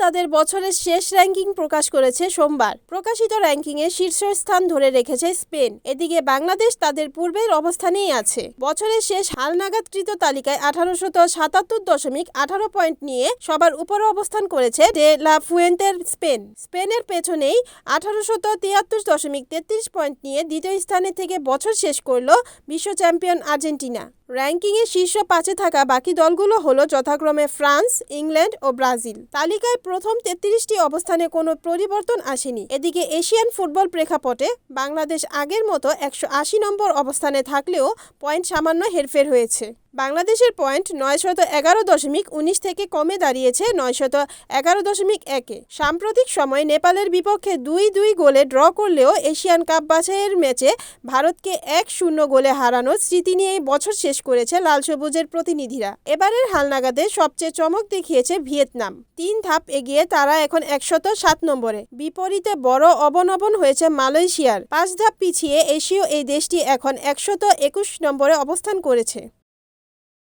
তাদের বছরের শেষ র্যাঙ্কিং প্রকাশ করেছে সোমবার। প্রকাশিত র্যাঙ্কিংয়ে শীর্ষস্থান ধরে রেখেছে স্পেন। এদিকে বাংলাদেশ তাদের পূর্বের অবস্থানেই আছে। বছরের শেষ হালনাগাদকৃত তালিকায় 1877.18 পয়েন্ট নিয়ে সবার উপরে অবস্থান করেছে ডে লা ফুয়েন্তের স্পেন। স্পেনের পেছনেই 1873.33 পয়েন্ট নিয়ে দ্বিতীয় স্থানে থেকে বছর শেষ করল বিশ্ব চ্যাম্পিয়ন আর্জেন্টিনা। র্যাঙ্কিংয়ে শীর্ষ 5-এ থাকা বাকি দলগুলো হলো যথাক্রমে ফ্রান্স, ইংল্যান্ড ও ব্রাজিল। তালিকায় প্রথম 33টি অবস্থানে কোনো পরিবর্তন আসেনি। এদিকে এশিয়ান ফুটবল প্রেক্ষাপটে বাংলাদেশ আগের মতো 180 নম্বর অবস্থানে থাকলেও পয়েন্ট সামান্য হেরফের হয়েছে। বাংলাদেশের পয়েন্ট 911.19 থেকে কমে দাঁড়িয়েছে 911.1-এ। সাম্প্রতিক সময়ে নেপালের বিপক্ষে 2-2 গোলে ড্র করলেও এশিয়ান কাপ বাছাইয়ের ম্যাচে ভারতকে 1-0 গোলে হারানোর স্মৃতি নিয়েই বছর শেষ করেছে লাল সবুজের প্রতিনিধিরা। এবারের হালনাগাদে সবচেয়ে চমক দেখিয়েছে ভিয়েতনাম। 3 ধাপ এগিয়ে তারা এখন 107 নম্বরে। বিপরীতে বড় অবনমন হয়েছে মালয়েশিয়ার। 5 ধাপ পিছিয়ে এশীয় এই দেশটি এখন 121 নম্বরে অবস্থান করেছে।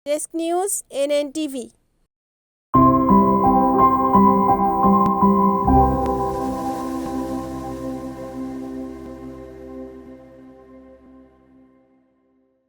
Desk news, NNTV।